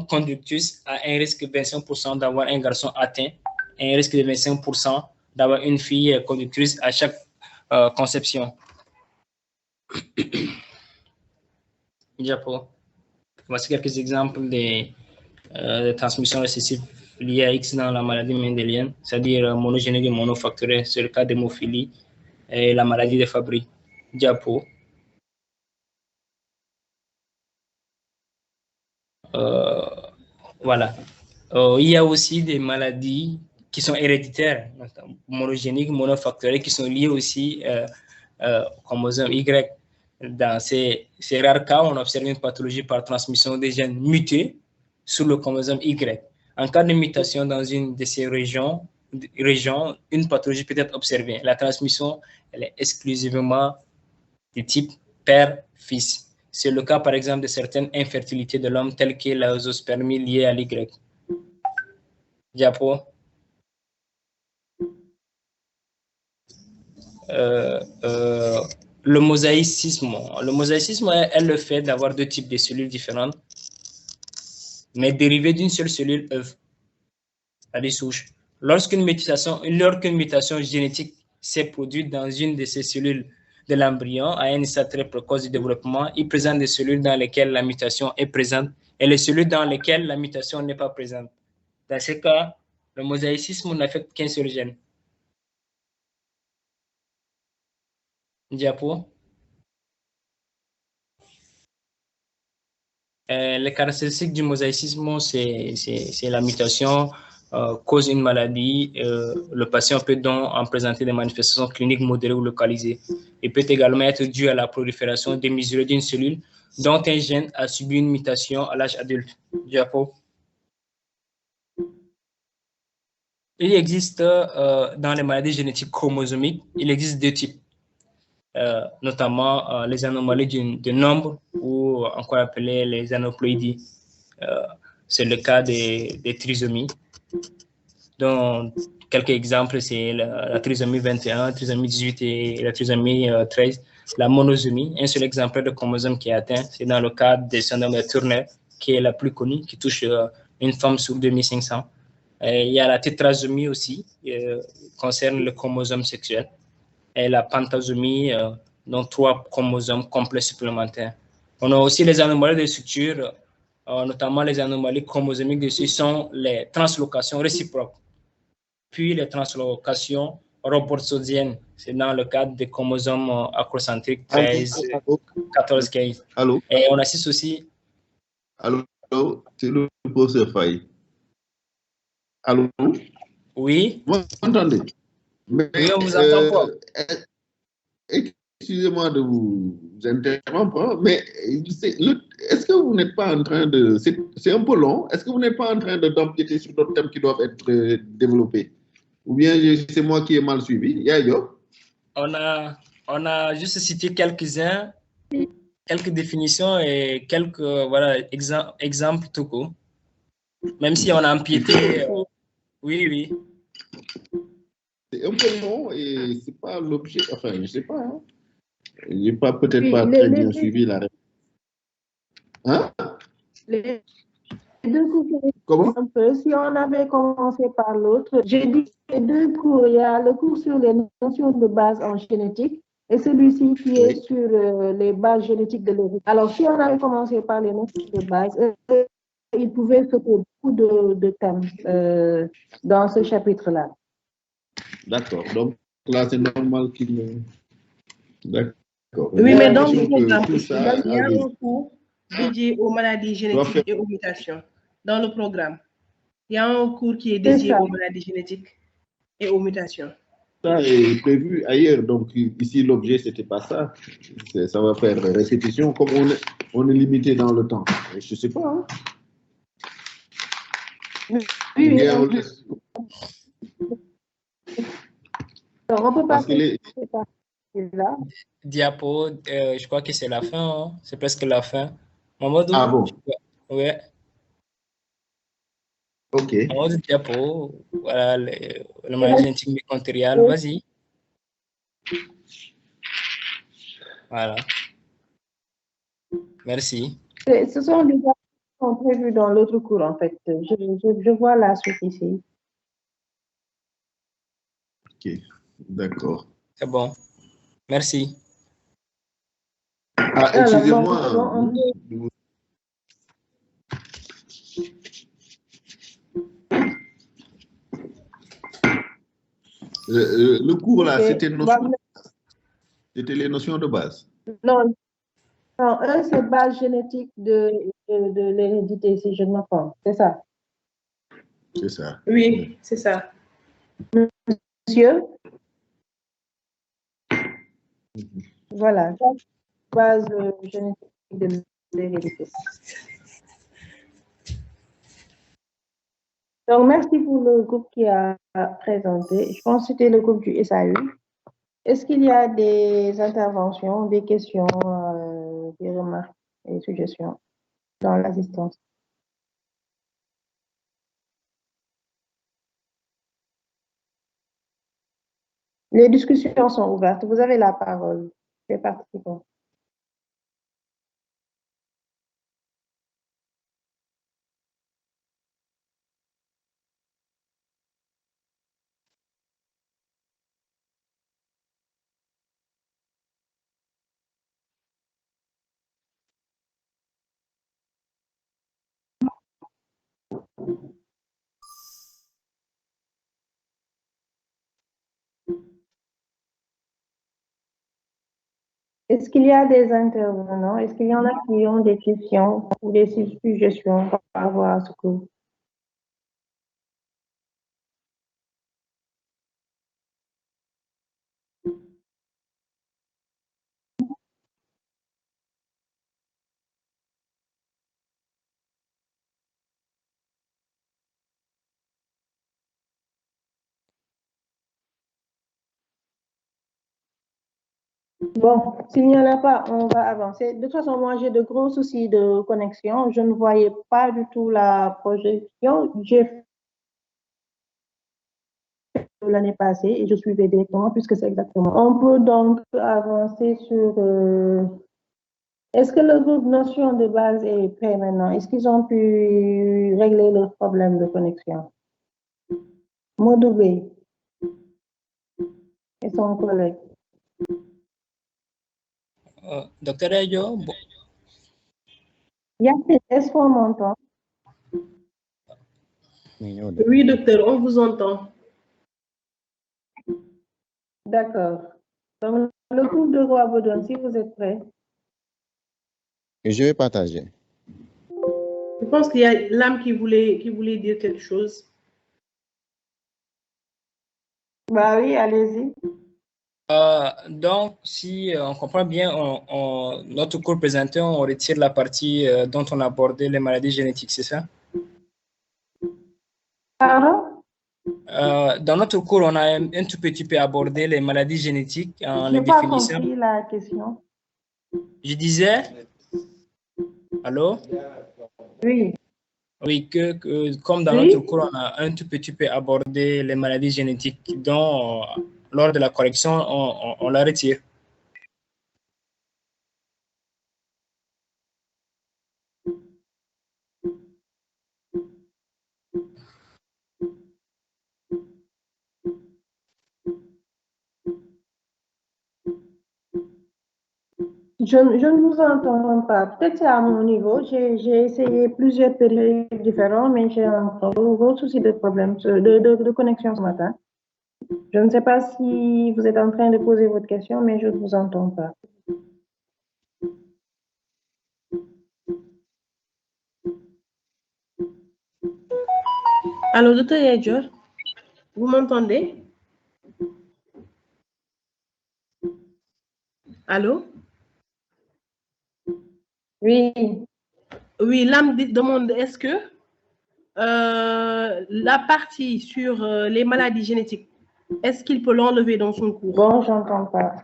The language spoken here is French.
conductus a un risque de 25% d'avoir un garçon atteint et un risque de 25% d'avoir une fille conductrice à chaque conception. Diapo. Voici quelques exemples de transmission récessive liée à X dans la maladie mendélienne, c'est-à-dire monogénique et monofactorielle, c'est le cas d'hémophilie et la maladie de Fabry. Diapo. Voilà. Il y a aussi des maladies qui sont héréditaires, monogéniques, monofactorielles, qui sont liées aussi au chromosome Y. Dans ces rares cas, on observe une pathologie par transmission des gènes mutés sur le chromosome Y. En cas de mutation dans une de ces régions, une pathologie peut être observée. La transmission, elle est exclusivement de type père-fils. C'est le cas, par exemple, de certaines infertilités de l'homme, telles que la zoospermie liée à l'Y. Diapo. Le mosaïcisme. Le mosaïcisme est le fait d'avoir deux types de cellules différentes, mais dérivées d'une seule cellule œuf, c'est-à-dire souche. Lorsqu'une mutation génétique s'est produite dans une de ces cellules de l'embryon à un stade très précoce du développement, il présente des cellules dans lesquelles la mutation est présente et les cellules dans lesquelles la mutation n'est pas présente. Dans ce cas, le mosaïcisme n'affecte qu'un seul gène. Diapo. Les caractéristiques du mosaïcisme, c'est la mutation cause une maladie. Le patient peut donc en présenter des manifestations cliniques modérées ou localisées. Il peut également être dû à la prolifération démesurée d'une cellule dont un gène a subi une mutation à l'âge adulte. Diapo. Il existe dans les maladies génétiques chromosomiques, il existe deux types. Notamment les anomalies de nombre ou encore appelées les aneuploïdies. C'est le cas des trisomies. Donc, quelques exemples, c'est la trisomie 21, trisomie 18 et la trisomie 13. La monosomie, un seul exemplaire de chromosome qui est atteint, c'est dans le cas des syndromes de Turner, qui est la plus connue, qui touche une femme sur 2500. Il y a la tétrasomie aussi, qui concerne le chromosome sexuel. Et la pentasomie, donc 3 chromosomes complets supplémentaires. On a aussi les anomalies de structure, notamment les anomalies chromosomiques dessus sont les translocations réciproques, puis les translocations robertsoniennes, c'est dans le cadre des chromosomes acrocentriques 13, 14, 15. Allô? Et on assiste aussi... Allô, c'est le professeur Faye. Allô? Oui? Vous m'entendez? Oui, on vous entend pas. Excusez-moi de vous interrompre, mais est-ce que vous n'êtes pas en train de... C'est un peu long. Est-ce que vous n'êtes pas en train d'empiéter sur d'autres thèmes qui doivent être développés? Ou bien c'est moi qui ai mal suivi? Yayo? On a juste cité quelques-uns, quelques définitions et quelques exemples tout court. Même si on a empiété... oui, oui. C'est un peu long et c'est pas l'objet... Enfin, je ne sais pas. Hein. Je n'ai peut-être pas très bien suivi la réponse. Hein? Les deux cours, comment? Un peu, si on avait commencé par l'autre, j'ai dit les deux cours, il y a le cours sur les notions de base en génétique et celui-ci qui est sur les bases génétiques de l'hérédité. Alors, si on avait commencé par les notions de base, il pouvait sauter beaucoup de thèmes dans ce chapitre-là. D'accord. Donc, là, c'est normal qu'il me... D'accord. Oui, mais dans le programme, il y a un cours dédié aux maladies génétiques et aux mutations. Dans le programme, il y a un cours qui est dédié aux maladies génétiques et aux mutations. Ça est prévu ailleurs. Donc, ici, l'objet, ce n'était pas ça. Ça va faire répétition. Comme on est limité dans le temps. Je ne sais pas. Hein? Oui. Alors, on peut passer là. Diapo, je crois que c'est la fin. Hein? C'est presque la fin. Mamadou, ah bon? Oui. Ok. Mamadou Diapo, voilà, le maladie génétique mitochondriale, vas-y. Voilà. Merci. Ce sont des sont prévues dans l'autre cours, en fait. Je vois la suite ici. Ok, d'accord. C'est bon. Merci. Ah, excusez-moi. Le cours là, c'était les notions de base. Non, un, c'est base génétique de l'hérédité, si je ne me trompe. C'est ça? C'est ça. Oui, c'est ça. Monsieur? Voilà, base génétique de l'hérédité. Donc, merci pour le groupe qui a présenté. Je pense que c'était le groupe du SAU. Est-ce qu'il y a des interventions, des questions, des remarques et suggestions dans l'assistance? Les discussions sont ouvertes. Vous avez la parole, les participants. Est-ce qu'il y a des intervenants? Est-ce qu'il y en a qui ont des questions ou des suggestions par rapport à ce cours? Bon, s'il n'y en a pas, on va avancer. De toute façon, moi, j'ai de gros soucis de connexion. Je ne voyais pas du tout la projection. J'ai fait l'année passée et je suivais directement puisque c'est exactement. On peut donc avancer sur... Est-ce que le groupe Notion de base est prêt maintenant? Est-ce qu'ils ont pu régler leur problème de connexion? Modoubé et son collègue. Docteur Ejo, Est-ce qu'on m'entend? Oui, docteur, on vous entend. D'accord. Donc, le groupe de Roi Baudouin, si vous êtes prêts. Je vais partager. Je pense qu'il y a l'âme qui voulait dire quelque chose. Bah oui, allez-y. Donc, si on comprend bien, notre cours présenté, on retire la partie dont on a abordé les maladies génétiques, c'est ça? Pardon? Dans notre cours, on a un tout petit peu abordé les maladies génétiques en Je les n'ai pas définissant. compris la question. Je disais, allô? Oui. Oui, comme dans notre cours, on a un tout petit peu abordé les maladies génétiques, dont lors de la correction, on la retire. Je ne vous entends pas. Peut-être c'est à mon niveau. J'ai essayé plusieurs périodiques différents, mais j'ai un gros souci de problème de connexion ce matin. Je ne sais pas si vous êtes en train de poser votre question, mais je ne vous entends pas. Allô, docteur Ejo, vous m'entendez? Allô? Oui. Oui, l'âme demande, est-ce que la partie sur les maladies génétiques, est-ce qu'il peut l'enlever dans son cours? Bon, j'entends pas.